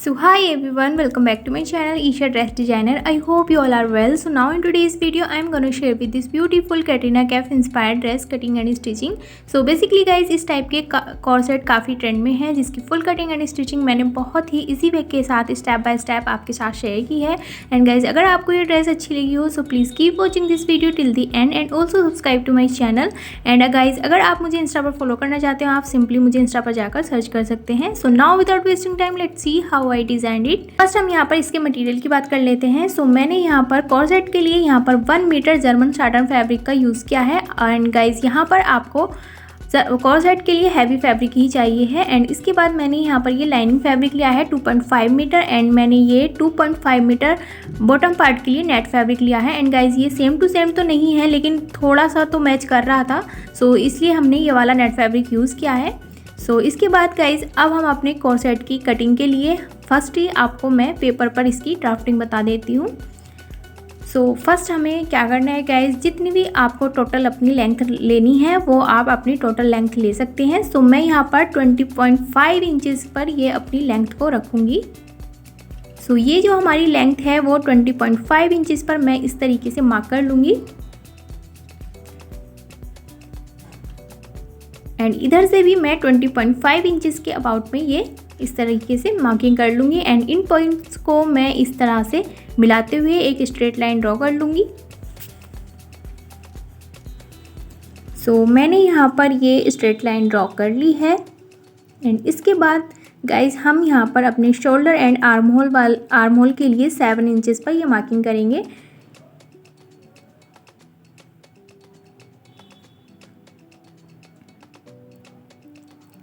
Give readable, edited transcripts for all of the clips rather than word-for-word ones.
So hi everyone, welcome back to my channel Isha Dress Designer. I hope you all are well. So now in today's video I am going to share with this beautiful Katrina Kaif inspired dress cutting and stitching. So basically guys, इस type के corset काफ़ी trend में है जिसकी full cutting and stitching मैंने बहुत ही easy way के साथ स्टेप बाय स्टेप आपके साथ शेयर की है. एंड गाइज अगर आपको ये ड्रेस अच्छी लगी हो so please keep watching this video till the end also subscribe to my channel. And guys अगर आप मुझे इंस्टा पर फॉलो करना चाहते हो आप सिंपली मुझे इंस्टा पर जाकर सर्च कर सकते हैं. So now without wasting time let's see how I designed it. First हम यहाँ पर इसके मटेरियल की बात कर लेते हैं. सो मैंने यहाँ पर कॉर्सेट के लिए यहाँ पर 1 मीटर जर्मन साटन फैब्रिक का यूज़ किया है. एंड गाइज यहाँ पर आपको कॉर्सेट के लिए हैवी फैब्रिक ही चाहिए है. एंड इसके बाद मैंने यहाँ पर ये लाइनिंग फैब्रिक लिया है 2.5 मीटर एंड मैंने ये 2.5 मीटर बॉटम पार्ट के लिए नेट फैब्रिक लिया है. एंड गाइज ये सेम टू सेम तो नहीं है लेकिन थोड़ा सा तो मैच कर रहा था, सो इसलिए हमने ये वाला नेट फैब्रिक यूज़ किया है. सो इसके बाद गाइज अब हम अपने कॉर्सेट की कटिंग के लिए फर्स्ट ही आपको मैं पेपर पर इसकी ड्राफ्टिंग बता देती हूँ. सो फर्स्ट हमें क्या करना है गाइज, जितनी भी आपको टोटल अपनी लेंथ लेनी है वो आप अपनी टोटल लेंथ ले सकते हैं. सो मैं यहाँ पर 20.5 इंचज़ पर ये अपनी लेंथ को रखूँगी. सो ये जो हमारी लेंथ है वो 20.5 इंचज़ पर मैं इस तरीके से मार्क कर लूँगी. एंड इधर से भी मैं 20.5 इंचज़ के अबाउट में ये इस तरीके से मार्किंग कर लूँगी. एंड इन पॉइंट्स को मैं इस तरह से मिलाते हुए एक स्ट्रेट लाइन ड्रॉ कर लूँगी. सो मैंने यहाँ पर ये स्ट्रेट लाइन ड्रॉ कर ली है. एंड इसके बाद गाइज हम यहाँ पर अपने शोल्डर एंड आर्म होल के लिए 7 इंचज़ पर ये मार्किंग करेंगे.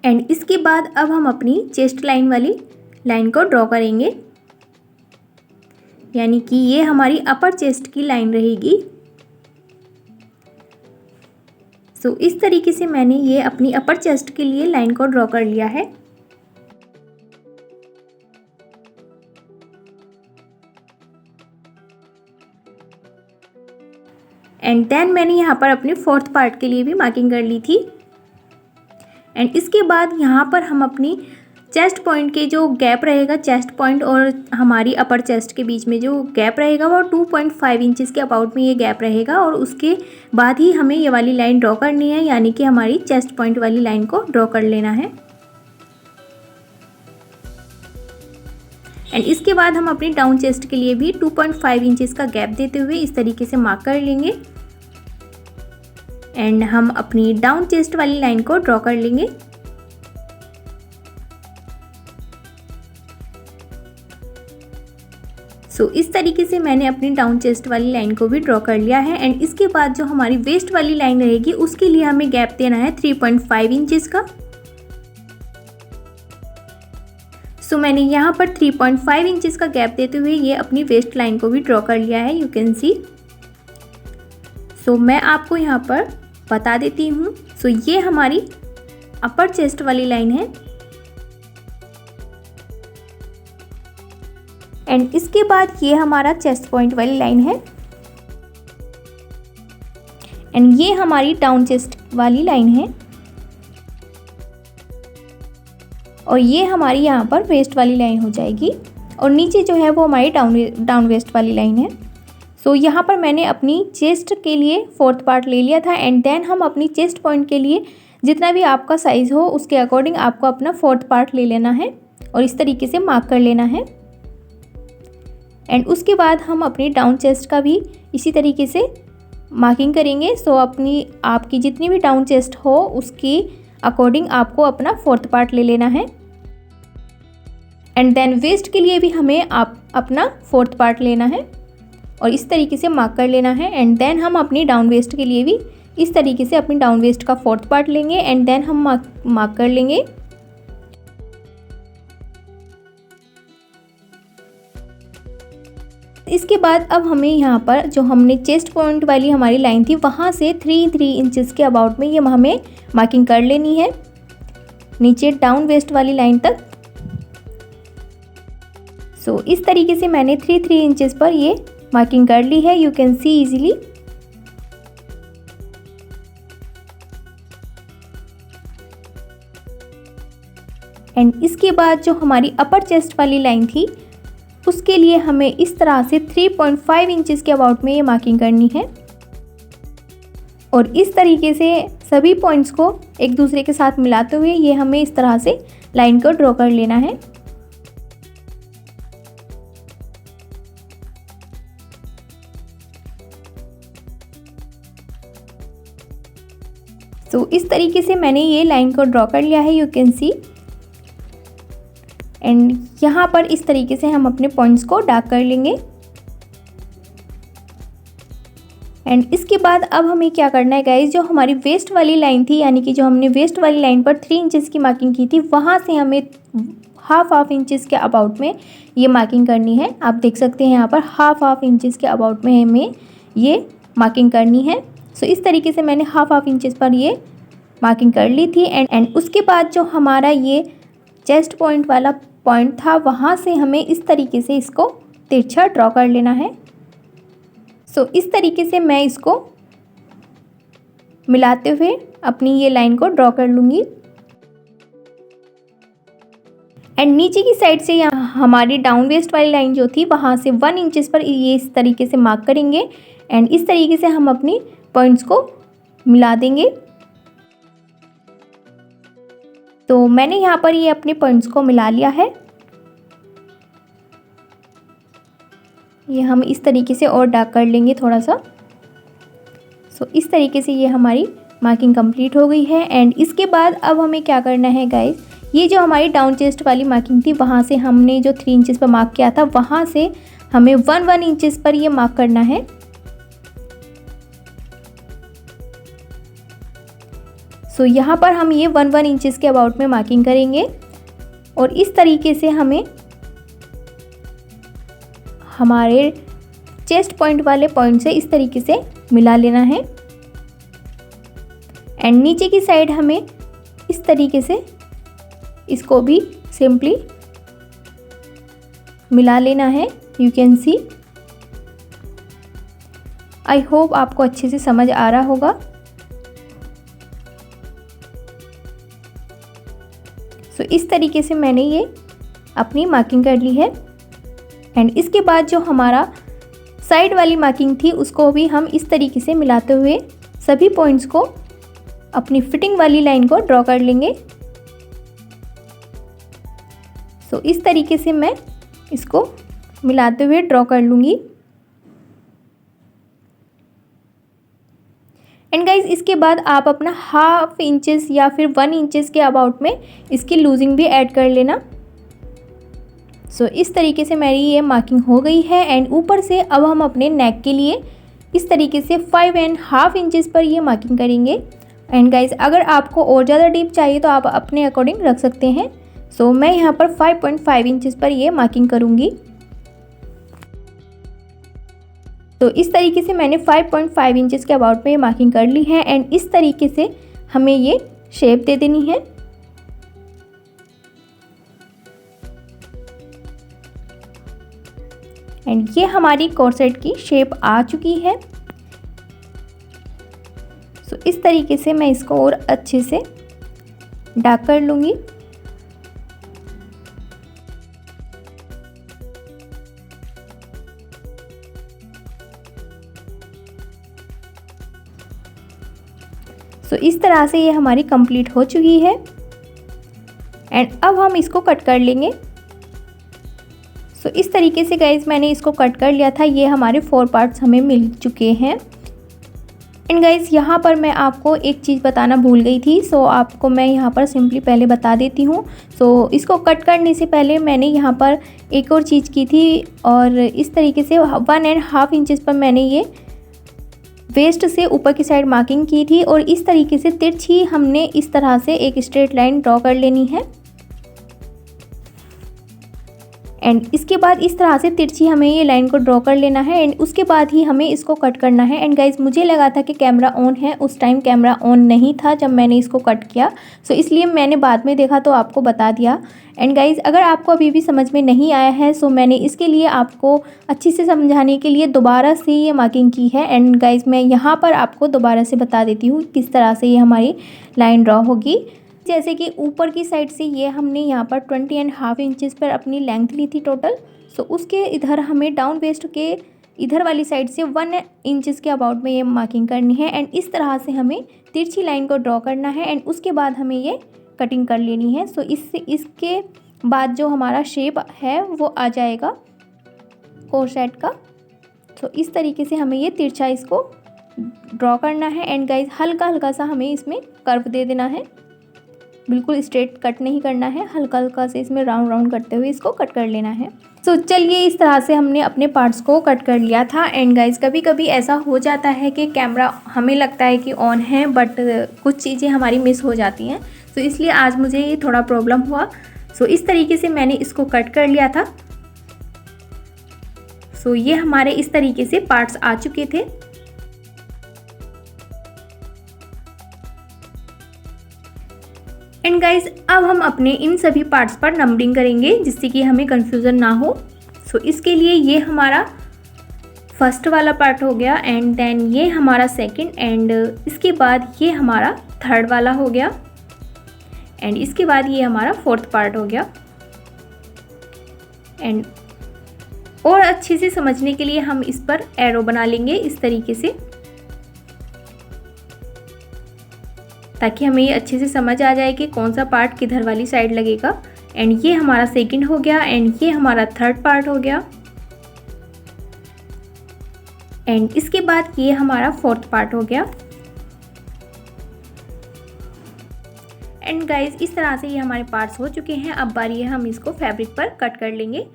एंड इसके बाद अब हम अपनी चेस्ट लाइन वाली लाइन को ड्रॉ करेंगे, यानी कि ये हमारी अपर चेस्ट की लाइन रहेगी. सो इस तरीके से मैंने ये अपनी अपर चेस्ट के लिए लाइन को ड्रॉ कर लिया है. एंड देन मैंने यहाँ पर अपने फोर्थ पार्ट के लिए भी मार्किंग कर ली थी. एंड इसके बाद यहाँ पर हम अपनी चेस्ट पॉइंट के जो गैप रहेगा, चेस्ट पॉइंट और हमारी अपर चेस्ट के बीच में जो गैप रहेगा वो 2.5 इंचज़ के अबाउट में ये गैप रहेगा. और उसके बाद ही हमें ये वाली लाइन ड्रॉ करनी है, यानी कि हमारी चेस्ट पॉइंट वाली लाइन को ड्रॉ कर लेना है. एंड इसके बाद हम अपनी डाउन चेस्ट के लिए भी 2.5 इंचज़ का गैप देते हुए इस तरीके से मार्क कर लेंगे. एंड हम अपनी डाउन चेस्ट वाली लाइन को ड्रॉ कर लेंगे. सो इस तरीके से मैंने अपनी डाउन चेस्ट वाली लाइन को भी ड्रॉ कर लिया है. एंड इसके बाद जो हमारी वेस्ट वाली लाइन रहेगी उसके लिए हमें गैप देना है 3.5 इंचज़ का. सो मैंने यहाँ पर 3.5 इंचज़ का गैप देते हुए ये अपनी वेस्ट लाइन को भी ड्रॉ कर लिया है, यू कैन सी. सो मैं आपको यहाँ पर बता देती हूँ. सो ये हमारी अपर चेस्ट वाली लाइन है. एंड इसके बाद ये हमारा चेस्ट पॉइंट वाली लाइन है. एंड ये हमारी डाउन चेस्ट वाली लाइन है. और ये हमारी यहाँ पर वेस्ट वाली लाइन हो जाएगी. और नीचे जो है वो हमारी डाउन वेस्ट वाली लाइन है. सो यहाँ पर मैंने अपनी चेस्ट के लिए फोर्थ पार्ट ले लिया था. एंड देन हम अपनी चेस्ट पॉइंट के लिए जितना भी आपका साइज़ हो उसके अकॉर्डिंग आपको अपना फोर्थ पार्ट ले लेना है और इस तरीके से मार्क कर लेना है. एंड उसके बाद हम अपनी डाउन चेस्ट का भी इसी तरीके से मार्किंग करेंगे. सो आपकी जितनी भी डाउन चेस्ट हो उसकी अकॉर्डिंग आपको अपना फोर्थ पार्ट ले लेना है. एंड देन वेस्ट के लिए भी हमें अपना फोर्थ पार्ट लेना है और इस तरीके से मार्क कर लेना है. एंड देन हम अपनी डाउन वेस्ट के लिए भी इस तरीके से अपनी डाउन वेस्ट का फोर्थ पार्ट लेंगे. एंड देन हम मार्क कर लेंगे. इसके बाद अब हमें यहाँ पर जो हमने चेस्ट पॉइंट वाली हमारी लाइन थी वहाँ से 3 इंचज़ के अबाउट में ये हमें मार्किंग कर लेनी है नीचे डाउन वेस्ट वाली लाइन तक. सो इस तरीके से मैंने 3 इंचज़ पर ये मार्किंग कर ली है, you can see easily. And इसके बाद जो हमारी अपर चेस्ट वाली लाइन थी उसके लिए हमें इस तरह से 3.5 इंचेस के अबाउट में ये मार्किंग करनी है। और इस तरीके से सभी पॉइंट्स को एक दूसरे के साथ मिलाते हुए ये हमें इस तरह से लाइन को ड्रॉ कर लेना है। तो इस तरीके से मैंने ये लाइन को ड्रॉ कर लिया है, यू कैन सी। एंड यहाँ पर इस तरीके से हम अपने पॉइंट्स को डार्क कर लेंगे। एंड इसके बाद अब हमें क्या करना है गाइस, जो हमारी वेस्ट वाली लाइन थी, यानी कि जो हमने वेस्ट वाली लाइन पर 3 इंचेस की मार्किंग की थी, वहाँ से हमें हाफ इंचेस के अबाउट में ये मार्किंग करनी है। आप देख सकते हैं यहाँ पर हाफ इंचेस के अबाउट में हमें ये मार्किंग करनी है। सो इस तरीके से मैंने हाफ इंचेस पर ये मार्किंग कर ली थी। एंड उसके बाद जो हमारा ये चेस्ट पॉइंट वाला पॉइंट था, वहाँ से हमें इस तरीके से इसको तिरछा ड्रॉ कर लेना है। सो इस तरीके से मैं इसको मिलाते हुए अपनी ये लाइन को ड्रॉ कर लूँगी। एंड नीचे की साइड से यहाँ हमारी डाउन वेस्ट वाली लाइन जो थी, वहाँ से 1 इंचेस पर ये इस तरीके से मार्क करेंगे। एंड इस तरीके से हम अपनी पॉइंट्स को मिला देंगे। तो मैंने यहाँ पर ये अपने पॉइंट्स को मिला लिया है। ये हम इस तरीके से और डार्क कर लेंगे थोड़ा सा। सो इस तरीके से ये हमारी मार्किंग कंप्लीट हो गई है। एंड इसके बाद अब हमें क्या करना है गाइस, ये जो हमारी डाउन चेस्ट वाली मार्किंग थी, वहाँ से हमने जो 3 इंचेस पर मार्क किया था, वहाँ से हमें 1 इंचेस पर ये मार्क करना है। सो यहाँ पर हम ये 1 इंचेस के अबाउट में मार्किंग करेंगे। और इस तरीके से हमें हमारे चेस्ट पॉइंट वाले पॉइंट से इस तरीके से मिला लेना है। एंड नीचे की साइड हमें इस तरीके से इसको भी सिंपली मिला लेना है, you can see. I hope आपको अच्छे से समझ आ रहा होगा। सो इस तरीके से मैंने ये अपनी मार्किंग कर ली है। एंड इसके बाद जो हमारा साइड वाली मार्किंग थी, उसको भी हम इस तरीके से मिलाते हुए सभी पॉइंट्स को अपनी फिटिंग वाली लाइन को ड्रॉ कर लेंगे। सो इस तरीके से मैं इसको मिलाते हुए ड्रॉ कर लूँगी। एंड गाइज इसके बाद आप अपना हाफ इंचेस या फिर 1 इंचेस के अबाउट में इसकी लूजिंग भी ऐड कर लेना। सो इस तरीके से मेरी ये मार्किंग हो गई है। एंड ऊपर से अब हम अपने नेक के लिए इस तरीके से 5.5 इंचेस पर ये मार्किंग करेंगे। एंड गाइज अगर आपको और ज़्यादा डीप चाहिए तो आप अपने अकॉर्डिंग रख सकते हैं। सो मैं यहाँ पर 5.5 इंचेस पर ये मार्किंग करूँगी। तो इस तरीके से मैंने 5.5 इंचेस के अबाउट में ये मार्किंग कर ली है। एंड इस तरीके से हमें ये शेप दे देनी है। एंड ये हमारी कोर्सेट की शेप आ चुकी है। सो इस तरीके से मैं इसको और अच्छे से डार्क कर लूँगी। सो इस तरह से ये हमारी कंप्लीट हो चुकी है। एंड अब हम इसको कट कर लेंगे। सो इस तरीके से गाइज मैंने इसको कट कर लिया था। ये हमारे 4 पार्ट्स हमें मिल चुके हैं। एंड गाइज यहाँ पर मैं आपको एक चीज़ बताना भूल गई थी। सो आपको मैं यहाँ पर सिंपली पहले बता देती हूँ। सो इसको कट करने से पहले मैंने यहाँ पर एक और चीज़ की थी, और इस तरीके से 1.5 इंचेस पर मैंने ये वेस्ट से ऊपर की साइड मार्किंग की थी। और इस तरीके से तिरछी हमने इस तरह से एक स्ट्रेट लाइन ड्रॉ कर लेनी है। एंड इसके बाद इस तरह से तिरछी हमें ये लाइन को ड्रॉ कर लेना है। एंड उसके बाद ही हमें इसको कट करना है। एंड गाइज मुझे लगा था कि कैमरा ऑन है, उस टाइम कैमरा ऑन नहीं था जब मैंने इसको कट किया। सो इसलिए मैंने बाद में देखा तो आपको बता दिया। एंड गाइज अगर आपको अभी भी समझ में नहीं आया है, सो मैंने इसके लिए आपको अच्छे से समझाने के लिए दोबारा से ये मार्किंग की है। एंड गाइज मैं यहाँ पर आपको दोबारा से बता देती हूँ किस तरह से ये हमारी लाइन ड्रॉ होगी। जैसे कि ऊपर की साइड से ये हमने यहाँ पर 20.5 इंचेस पर अपनी लेंथ ली थी टोटल। सो उसके इधर हमें डाउन वेस्ट के इधर वाली साइड से 1 इंचेस के अबाउट में ये मार्किंग करनी है एंड इस तरह से हमें तिरछी लाइन को ड्रॉ करना है एंड उसके बाद हमें ये कटिंग कर लेनी है। सो इसके बाद जो हमारा शेप है वो आ जाएगा कोर्सेट का। सो इस तरीके से हमें ये तिरछा इसको ड्रॉ करना है एंड गाइस हल्का हल्का सा हमें इसमें कर्व दे देना है, बिल्कुल स्ट्रेट कट नहीं करना है, हल्का हल्का से इसमें राउंड राउंड करते हुए इसको कट कर लेना है। सो चलिए इस तरह से हमने अपने पार्ट्स को कट कर लिया था एंड गाइस कभी कभी ऐसा हो जाता है कि कैमरा हमें लगता है कि ऑन है बट कुछ चीज़ें हमारी मिस हो जाती हैं। सो इसलिए आज मुझे ये थोड़ा प्रॉब्लम हुआ। सो इस तरीके से मैंने इसको कट कर लिया था। सो ये हमारे इस तरीके से पार्ट्स आ चुके थे। एंड गाइस अब हम अपने इन सभी पार्ट्स पर नंबरिंग करेंगे जिससे कि हमें कंफ्यूजन ना हो। सो इसके लिए ये हमारा फर्स्ट वाला पार्ट हो गया एंड देन ये हमारा सेकंड एंड इसके बाद ये हमारा थर्ड वाला हो गया एंड इसके बाद ये हमारा फोर्थ पार्ट हो गया। एंड और अच्छे से समझने के लिए हम इस पर एरो बना लेंगे इस तरीके से, ताकि हमें ये अच्छे से समझ आ जाए कि कौन सा पार्ट किधर वाली साइड लगेगा। एंड ये हमारा सेकंड हो गया एंड ये हमारा थर्ड पार्ट हो गया एंड इसके बाद ये हमारा फोर्थ पार्ट हो गया। एंड गाइस इस तरह से ये हमारे पार्ट्स हो चुके हैं। अब बारी है हम इसको फैब्रिक पर कट कर लेंगे।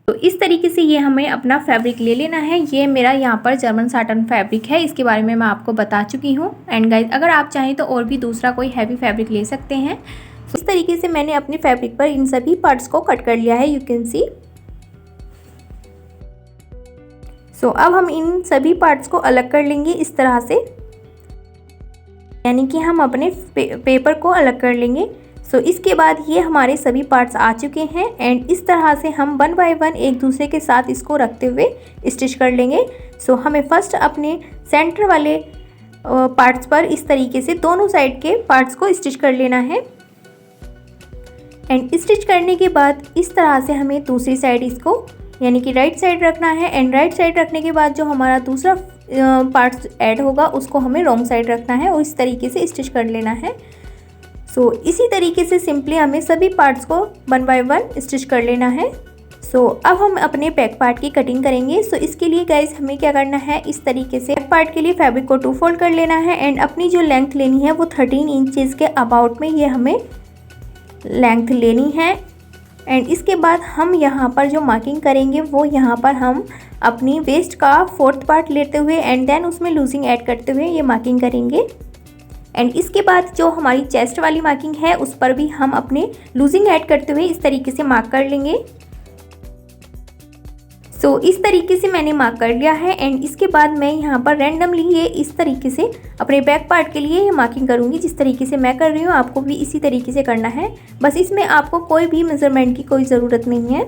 तो इस तरीके से ये हमें अपना फैब्रिक ले लेना है। ये मेरा यहाँ पर जर्मन साटन फैब्रिक है, इसके बारे में मैं आपको बता चुकी हूँ। एंड गाइस अगर आप चाहें तो और भी दूसरा कोई हैवी फैब्रिक ले सकते हैं। इस तरीके से मैंने अपने फैब्रिक पर इन सभी पार्ट्स को कट कर लिया है, यू कैन सी। सो अब हम इन सभी पार्ट्स को अलग कर लेंगे इस तरह से, यानी कि हम अपने पेपर को अलग कर लेंगे। सो इसके बाद ये हमारे सभी पार्ट्स आ चुके हैं एंड इस तरह से हम 1 बाय 1 एक दूसरे के साथ इसको रखते हुए स्टिच कर लेंगे। सो हमें फर्स्ट अपने सेंटर वाले पार्ट्स पर इस तरीके से दोनों साइड के पार्ट्स को स्टिच कर लेना है एंड स्टिच करने के बाद इस तरह से हमें दूसरी साइड इसको यानी कि राइट साइड रखना है एंड राइट साइड रखने के बाद जो हमारा दूसरा पार्ट्स ऐड होगा उसको हमें रॉन्ग साइड रखना है और इस तरीके से स्टिच कर लेना है। सो इसी तरीके से सिंपली हमें सभी पार्ट्स को 1 बाय 1 स्टिच कर लेना है। सो अब हम अपने बैक पार्ट की कटिंग करेंगे। सो इसके लिए गाइस हमें क्या करना है, इस तरीके से बैक पार्ट के लिए फैब्रिक को 2 फोल्ड कर लेना है एंड अपनी जो लेंथ लेनी है वो 13 इंचेस के अबाउट में ये हमें लेंथ लेनी है। एंड इसके बाद हम यहाँ पर जो मार्किंग करेंगे वो यहाँ पर हम अपनी वेस्ट का 4th पार्ट लेते हुए एंड देन उसमें लूजिंग ऐड करते हुए ये मार्किंग करेंगे। एंड इसके बाद जो हमारी चेस्ट वाली मार्किंग है उस पर भी हम अपने लूजिंग ऐड करते हुए इस तरीके से मार्क कर लेंगे। सो इस तरीके से मैंने मार्क कर लिया है एंड इसके बाद मैं यहाँ पर रैंडमली ये इस तरीके से अपने बैक पार्ट के लिए ये मार्किंग करूँगी। जिस तरीके से मैं कर रही हूँ आपको भी इसी तरीके से करना है, बस इसमें आपको कोई भी मेज़रमेंट की कोई ज़रूरत नहीं है।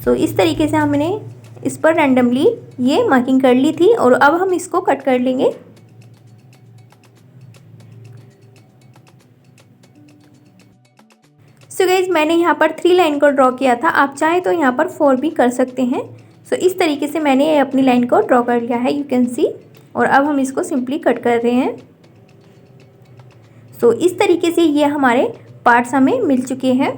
सो इस तरीके से हमने इस पर रैंडमली ये मार्किंग कर ली थी और अब हम इसको कट कर लेंगे। सो गाइज मैंने यहाँ पर 3 लाइन को ड्रॉ किया था, आप चाहे तो यहाँ पर 4 भी कर सकते हैं। सो इस तरीके से मैंने अपनी लाइन को ड्रॉ कर लिया है, यू कैन सी। और अब हम इसको सिंपली कट कर रहे हैं। सो इस तरीके से ये हमारे पार्ट्स हमें मिल चुके हैं।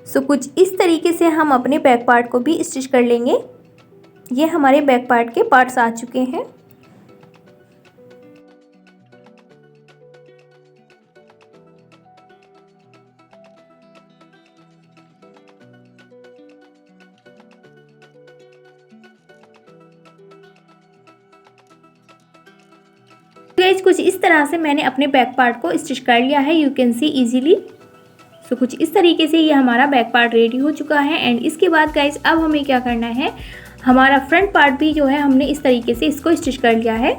सो कुछ इस तरीके से हम अपने बैक पार्ट को भी स्टिच कर लेंगे। ये हमारे बैक पार्ट के पार्ट्स आ चुके हैं। गाइस कुछ इस तरह से मैंने अपने बैक पार्ट को स्टिच कर लिया है, यू कैन सी इजीली। सो कुछ इस तरीके से ये हमारा बैक पार्ट रेडी हो चुका है। एंड इसके बाद गाइस अब हमें क्या करना है, हमारा फ्रंट पार्ट भी जो है हमने इस तरीके से इसको स्टिच कर लिया है।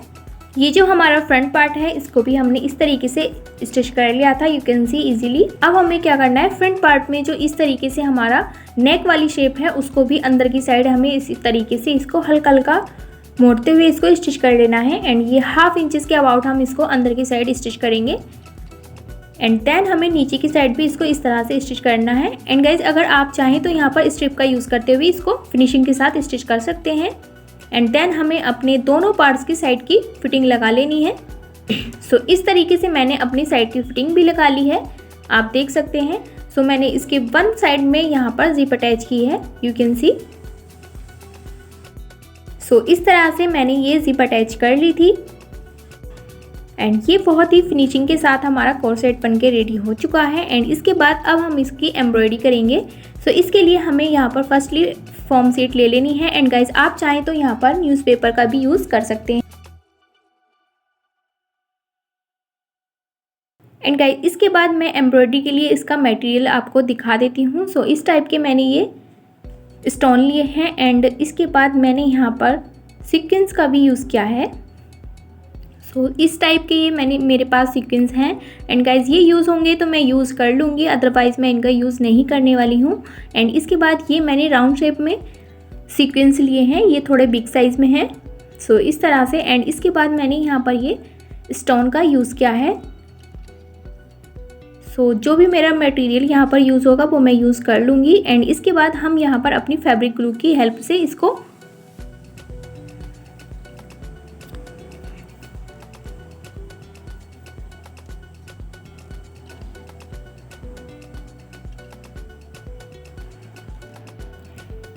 ये जो हमारा फ्रंट पार्ट है इसको भी हमने इस तरीके से स्टिच कर लिया था, यू कैन सी इजीली। अब हमें क्या करना है, फ्रंट पार्ट में जो इस तरीके से हमारा नेक वाली शेप है उसको भी अंदर की साइड हमें इसी तरीके से इसको हल्का हल्का मोड़ते हुए इसको स्टिच कर लेना है। एंड ये 1/2 इंच के अबाउट हम इसको अंदर की साइड स्टिच करेंगे। एंड देन हमें नीचे की साइड भी इसको इस तरह से स्टिच करना है। एंड गाइज अगर आप चाहें तो यहाँ पर स्ट्रिप का यूज़ करते हुए इसको फिनिशिंग के साथ स्टिच कर सकते हैं। एंड देन हमें अपने दोनों पार्ट्स की साइड की फिटिंग लगा लेनी है। सो इस तरीके से मैंने अपनी साइड की फिटिंग भी लगा ली है, आप देख सकते हैं। सो मैंने इसके वन साइड में यहाँ पर जिप अटैच की है, यू कैन सी। सो इस तरह से मैंने ये जिप अटैच कर ली थी। एंड ये बहुत ही फिनिशिंग के साथ हमारा कोर्सेट बन के रेडी हो चुका है। एंड इसके बाद अब हम इसकी एम्ब्रॉयडरी करेंगे। सो इसके लिए हमें यहाँ पर फर्स्टली फॉर्म शीट ले लेनी है। एंड गाइज आप चाहें तो यहाँ पर न्यूज़पेपर का भी यूज़ कर सकते हैं। एंड गाइज इसके बाद मैं एम्ब्रॉयडरी के लिए इसका मटेरियल आपको दिखा देती हूँ। सो इस टाइप के मैंने ये स्टोन लिए हैं। एंड इसके बाद मैंने यहाँ पर सीक्वेंस का भी यूज़ किया है। सो इस टाइप के ये मेरे पास सीक्वेंस हैं। एंड गाइज ये यूज़ होंगे तो मैं यूज़ कर लूँगी, अदरवाइज़ मैं इनका यूज़ नहीं करने वाली हूँ। एंड इसके बाद ये मैंने राउंड शेप में सीक्वेंस लिए हैं, ये थोड़े बिग साइज़ में हैं। सो इस तरह से। एंड इसके बाद मैंने यहाँ पर ये स्टोन का यूज़ किया है। सो जो भी मेरा मटेरियल यहाँ पर यूज़ होगा वो मैं यूज़ कर लूँगी। एंड इसके बाद हम यहाँ पर अपनी फैब्रिक ग्लू की हेल्प से इसको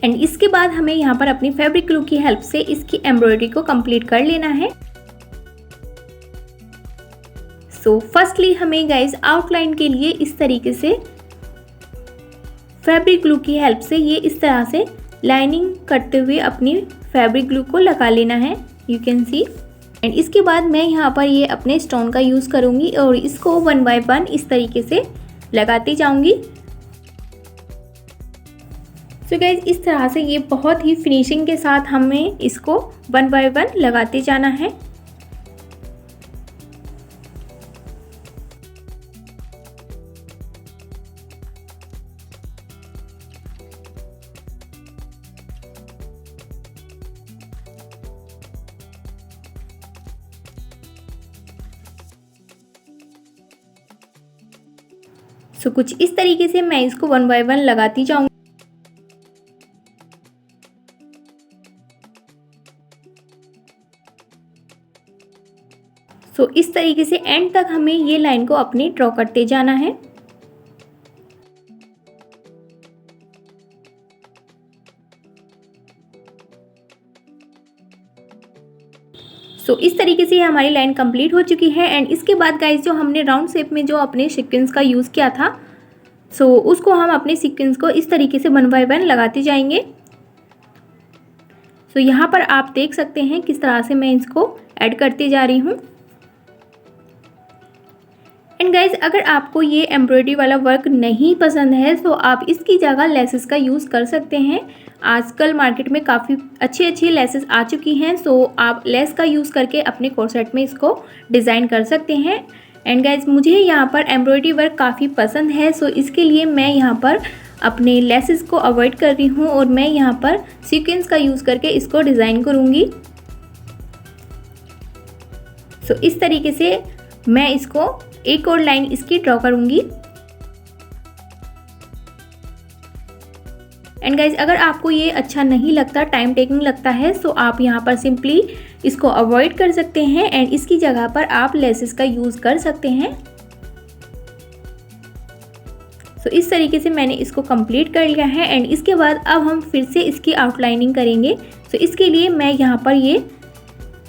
एंड इसके बाद हमें यहाँ पर अपनी फैब्रिक ग्लू की हेल्प से इसकी एम्ब्रॉयडरी को कंप्लीट कर लेना है। सो फर्स्टली हमें गाइज आउटलाइन के लिए इस तरीके से फैब्रिक ग्लू की हेल्प से ये इस तरह से लाइनिंग करते हुए अपनी फैब्रिक ग्लू को लगा लेना है, यू कैन सी। एंड इसके बाद मैं यहाँ पर ये अपने स्टोन का यूज़ करूँगी और इसको 1 बाय 1 इस तरीके से लगाती जाऊँगी। सो गाइज इस तरह से ये बहुत ही फिनिशिंग के साथ हमें इसको 1 बाय 1 लगाते जाना है। सो कुछ इस तरीके से मैं इसको 1 बाय 1 लगाती जाऊँगी। सो इस तरीके से एंड तक हमें ये लाइन को अपनी ड्रॉ करते जाना है। सो इस तरीके से हमारी लाइन कंप्लीट हो चुकी है। एंड इसके बाद गाइज जो हमने राउंड शेप में जो अपने सीक्वेंस का यूज़ किया था, सो उसको हम अपने सीक्वेंस को इस तरीके से 1 बाय 1 लगाते जाएंगे। सो यहाँ पर आप देख सकते हैं किस तरह से मैं इसको ऐड करती जा रही हूँ। एंड गाइज अगर आपको ये एम्ब्रॉयडरी वाला वर्क नहीं पसंद है तो आप इसकी जगह लेसेस का यूज़ कर सकते हैं। आजकल मार्केट में काफ़ी अच्छी लेसेस आ चुकी हैं। सो आप लेस का यूज़ करके अपने कोर्सेट में इसको डिज़ाइन कर सकते हैं। एंड गाइज मुझे यहाँ पर एम्ब्रॉयडरी वर्क काफ़ी पसंद है। सो इसके लिए मैं यहाँ पर अपने लेसेस को अवॉइड कर रही हूँ और मैं यहाँ पर सीक्वेंस का यूज़ करके इसको डिज़ाइन करूँगी। सो इस तरीके से मैं इसको एक और लाइन इसकी ड्रॉ करूँगी। एंड गाइज अगर आपको ये अच्छा नहीं लगता, टाइम टेकिंग लगता है, तो आप यहाँ पर सिंपली इसको अवॉइड कर सकते हैं एंड इसकी जगह पर आप लेसेस का यूज़ कर सकते हैं। सो इस तरीके से मैंने इसको कंप्लीट कर लिया है। एंड इसके बाद अब हम फिर से इसकी आउटलाइनिंग करेंगे। सो इसके लिए मैं यहाँ पर ये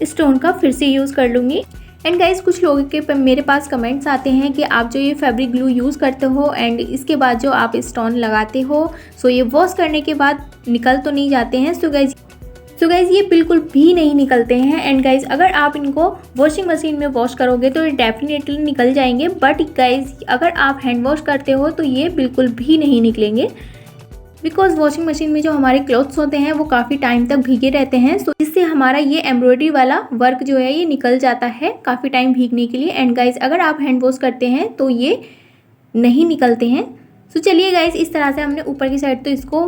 स्टोन का फिर से यूज़ कर लूँगी। एंड गाइज कुछ लोगों के मेरे पास कमेंट्स आते हैं कि आप जो ये फैब्रिक ग्लू यूज़ करते हो एंड इसके बाद जो आप स्टोन लगाते हो, सो ये वॉश करने के बाद निकल तो नहीं जाते हैं। सो गाइज ये बिल्कुल भी नहीं निकलते हैं। एंड गाइज अगर आप इनको वॉशिंग मशीन में वॉश करोगे तो ये डेफिनेटली निकल जाएंगे। बट गाइज अगर आप हैंड वॉश करते हो तो ये बिल्कुल भी नहीं निकलेंगे, बिकॉज वॉशिंग मशीन में जो हमारे क्लॉथ्स होते हैं वो काफ़ी टाइम तक भीगे रहते हैं। सो इससे हमारा ये एम्ब्रॉयडरी वाला वर्क जो है ये निकल जाता है काफ़ी टाइम भीगने के लिए। एंड गाइज अगर आप हैंड वॉश करते हैं तो ये नहीं निकलते हैं। सो चलिए गाइज इस तरह से हमने ऊपर की साइड तो इसको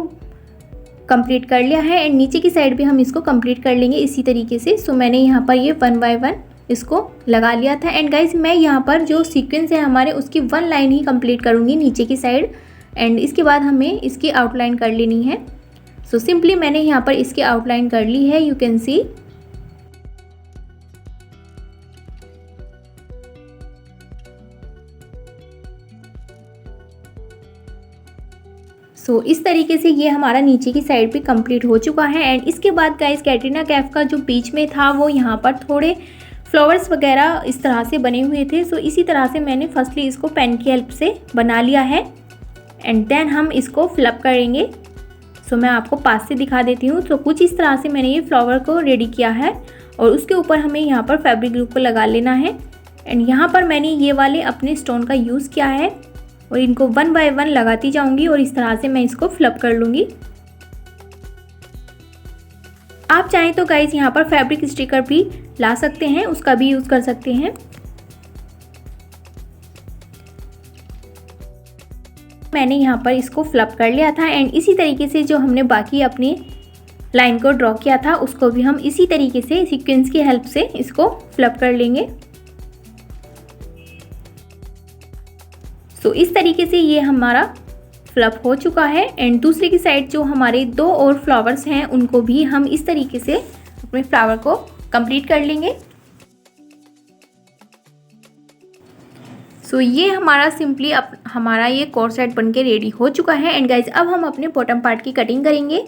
कंप्लीट कर लिया है एंड नीचे की साइड भी हम इसको कंप्लीट कर लेंगे इसी तरीके से। सो मैंने यहाँ पर ये 1 बाय 1 इसको लगा लिया था एंड गाइज मैं यहाँ पर जो सीक्वेंस है हमारे उसकी 1 लाइन ही कंप्लीट करूँगी नीचे की साइड एंड इसके बाद हमें इसकी आउटलाइन कर लेनी है। सो सिंपली मैंने यहाँ पर इसकी आउटलाइन कर ली है, यू कैन सी। सो इस तरीके से ये हमारा नीचे की साइड पे कंप्लीट हो चुका है एंड इसके बाद गाइस कैटरीना कैफ का जो बीच में था वो यहाँ पर थोड़े फ्लावर्स वगैरह इस तरह से बने हुए थे। सो इसी तरह से मैंने फर्स्टली इसको पेन की हेल्प से बना लिया है एंड देन हम इसको फिलअप करेंगे। सो मैं आपको पास से दिखा देती हूँ। तो कुछ इस तरह से मैंने ये फ्लावर को रेडी किया है और उसके ऊपर हमें यहाँ पर फैब्रिक ग्लू को लगा लेना है एंड यहाँ पर मैंने ये वाले अपने स्टोन का यूज़ किया है और इनको 1 बाय 1 लगाती जाऊंगी और इस तरह से मैं इसको फिलअप कर लूँगी। आप चाहें तो गाइस यहाँ पर फैब्रिक स्टिकर भी ला सकते हैं, उसका भी यूज़ कर सकते हैं। मैंने यहाँ पर इसको फिलअप कर लिया था एंड इसी तरीके से जो हमने बाकी अपनी लाइन को ड्रॉ किया था उसको भी हम इसी तरीके से सीक्वेंस की हेल्प से इसको फिलअप कर लेंगे। तो इस तरीके से ये हमारा फिलअप हो चुका है एंड दूसरे की साइड जो हमारे 2 और फ्लावर्स हैं उनको भी हम इस तरीके से अपने फ्लावर को कंप्लीट कर लेंगे। सो ये हमारा सिंपली हमारा ये कोर्ड सेट बनके रेडी हो चुका है एंड गाइज अब हम अपने बॉटम पार्ट की कटिंग करेंगे।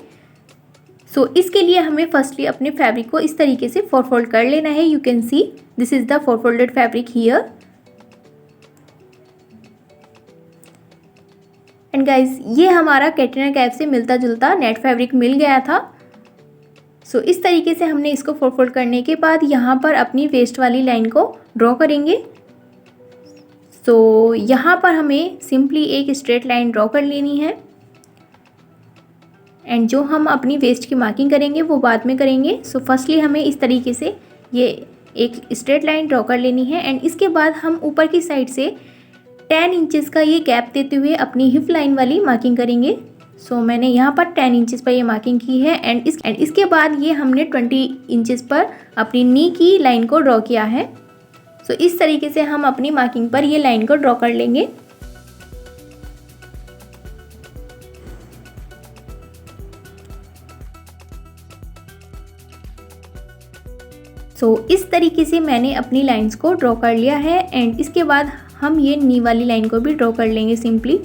सो इसके लिए हमें फर्स्टली अपने फैब्रिक को इस तरीके से 4 फोल्ड कर लेना है। You can see this is the 4 folded fabric here and guys ये हमारा कैटरीना कैफ से मिलता जुलता नेट फैब्रिक मिल गया था। सो इस तरीके से हमने इसको 4 फोल्ड करने के बाद यहाँ पर अपनी वेस्ट वाली लाइन को ड्रॉ करेंगे। सो यहाँ पर हमें सिंपली एक स्ट्रेट लाइन ड्रॉ कर लेनी है एंड जो हम अपनी वेस्ट की मार्किंग करेंगे वो बाद में करेंगे। सो फर्स्टली हमें इस तरीके से ये एक स्ट्रेट लाइन ड्रॉ कर लेनी है एंड इसके बाद हम ऊपर की साइड से 10 इंचेस का ये गैप देते हुए अपनी हिप लाइन वाली मार्किंग करेंगे। सो मैंने यहाँ पर 10 इंचेस पर ये मार्किंग की है एंड इसके बाद ये हमने 20 इंचेस पर अपनी नी की लाइन को ड्रॉ किया है। सो इस तरीके से हम अपनी मार्किंग पर ये लाइन को ड्रॉ कर लेंगे। सो इस तरीके से मैंने अपनी लाइंस को ड्रॉ कर लिया है एंड इसके बाद हम ये नी वाली लाइन को भी ड्रॉ कर लेंगे सिंपली।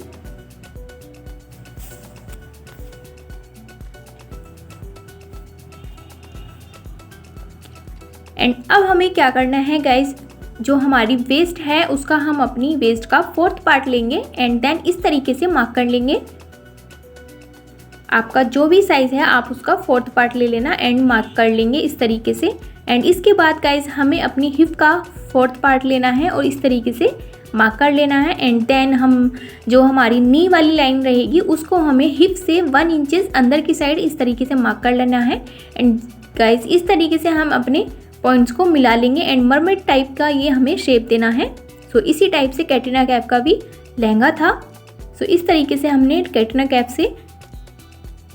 एंड अब हमें क्या करना है गाइज, जो हमारी वेस्ट है उसका हम अपनी वेस्ट का 4th पार्ट लेंगे एंड देन इस तरीके से मार्क कर लेंगे। आपका जो भी साइज़ है आप उसका 4th पार्ट ले लेना एंड मार्क कर लेंगे इस तरीके से। एंड इसके बाद गाइज हमें अपनी हिप का 4th पार्ट लेना है और इस तरीके से मार्क कर लेना है एंड देन हम जो हमारी नी वाली लाइन रहेगी उसको हमें हिप से 1 इंचेस अंदर की साइड इस तरीके से मार्क कर लेना है। एंड गाइज इस तरीके से हम अपने पॉइंट्स को मिला लेंगे एंड मरमेड टाइप का ये हमें शेप देना है। सो इसी टाइप से कैटरीना कैफ का भी लहंगा था। सो इस तरीके से हमने कैटरीना कैफ से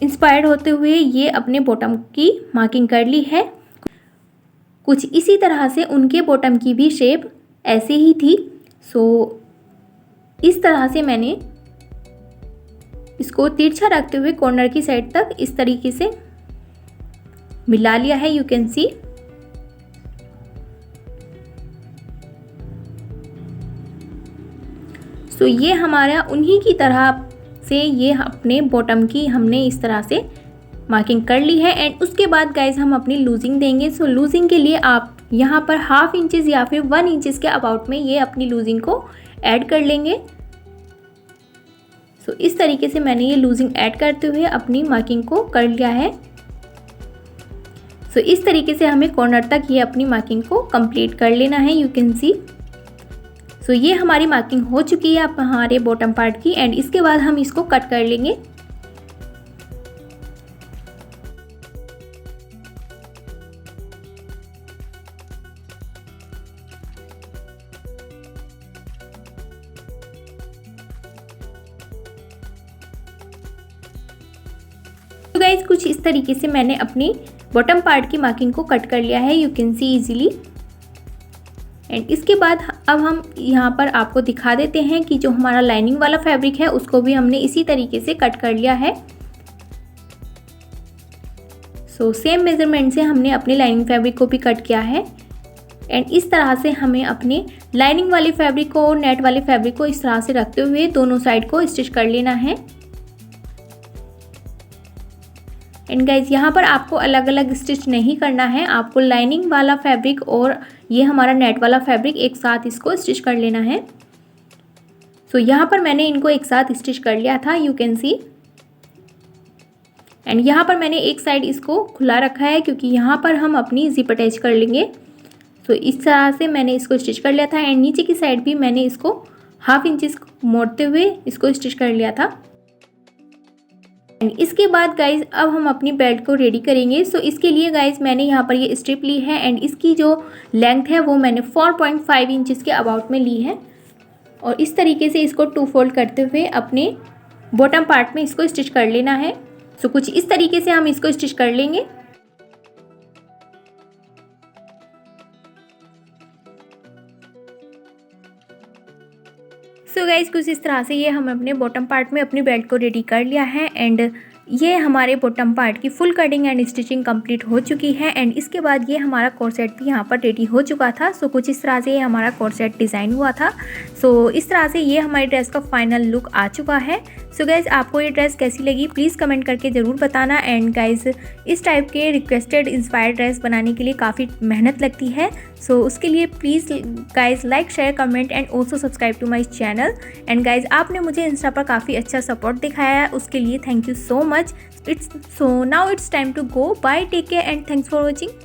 इंस्पायर्ड होते हुए ये अपने बॉटम की मार्किंग कर ली है। कुछ इसी तरह से उनके बॉटम की भी शेप ऐसे ही थी। सो इस तरह से मैंने इसको तिरछा रखते हुए कॉर्नर की साइड तक इस तरीके से मिला लिया है, यू कैन सी। सो ये हमारा उन्हीं की तरह से ये अपने बॉटम की हमने इस तरह से मार्किंग कर ली है एंड उसके बाद गाइज हम अपनी लूजिंग देंगे। सो लूजिंग के लिए आप यहाँ पर 1/2 इंचेस या फिर 1 इंचेस के अबाउट में ये अपनी लूजिंग को ऐड कर लेंगे। सो इस तरीके से मैंने ये लूजिंग ऐड करते हुए अपनी मार्किंग को कर लिया है। सो इस तरीके से हमें कॉर्नर तक ये अपनी मार्किंग को कंप्लीट कर लेना है, यू कैन सी। सो ये हमारी मार्किंग हो चुकी है अब हमारे बॉटम पार्ट की एंड इसके बाद हम इसको कट कर लेंगे। तो गाइज कुछ इस तरीके से मैंने अपनी बॉटम पार्ट की मार्किंग को कट कर लिया है, you can see easily. And इसके बाद अब हम यहाँ पर आपको दिखा देते हैं कि जो हमारा लाइनिंग वाला फैब्रिक है उसको भी हमने इसी तरीके से कट कर लिया है। सो सेम मेजरमेंट से हमने अपने लाइनिंग फैब्रिक को भी कट किया है। एंड इस तरह से हमें अपने लाइनिंग वाले फैब्रिक को और नेट वाले फैब्रिक को इस तरह से रखते हुए दोनों साइड को स्टिच कर लेना है। एंड गाइज यहाँ पर आपको अलग अलग स्टिच नहीं करना है, आपको लाइनिंग वाला फैब्रिक और ये हमारा नेट वाला फैब्रिक एक साथ इसको स्टिच कर लेना है। सो यहाँ पर मैंने इनको एक साथ स्टिच कर लिया था, यू कैन सी। एंड यहाँ पर मैंने एक साइड इसको खुला रखा है क्योंकि यहाँ पर हम अपनी जिप अटैच कर लेंगे। तो इस तरह से मैंने इसको स्टिच कर लिया था। एंड नीचे की साइड भी मैंने इसको 1/2 इंच मोड़ते हुए इसको स्टिच कर लिया था। एंड इसके बाद गाइज अब हम अपनी बेल्ट को रेडी करेंगे। सो इसके लिए गाइज मैंने यहाँ पर ये स्ट्रिप ली है एंड इसकी जो लेंथ है वो मैंने 4.5 इंचज़ के अबाउट में ली है। और इस तरीके से इसको 2 फोल्ड करते हुए अपने बॉटम पार्ट में इसको स्टिच कर लेना है। सो कुछ इस तरीके से हम इसको स्टिच कर लेंगे। सो गाइज कुछ इस तरह से ये हम अपने बॉटम पार्ट में अपनी बेल्ट को रेडी कर लिया है। एंड ये हमारे बॉटम पार्ट की full cutting and stitching complete हो चुकी है। एंड इसके बाद ये हमारा कोट सेट भी यहाँ पर रेडी हो चुका था। सो कुछ इस तरह से ये हमारा कोट सेट डिज़ाइन हुआ था। सो इस तरह से ये हमारी ड्रेस का फाइनल लुक आ चुका है। सो गाइज़ आपको ये ड्रेस कैसी लगी प्लीज़ कमेंट करके ज़रूर बताना। एंड गाइज़ इस टाइप के रिक्वेस्टेड इंस्पायर्ड ड्रेस बनाने के लिए काफ़ी मेहनत लगती है। सो उसके लिए please guys like share comment and also subscribe to my channel. And guys आपने मुझे इंस्टा पर काफ़ी अच्छा सपोर्ट दिखाया है, उसके लिए thank you so much. Now it's time to go. Bye, take care and thanks for watching.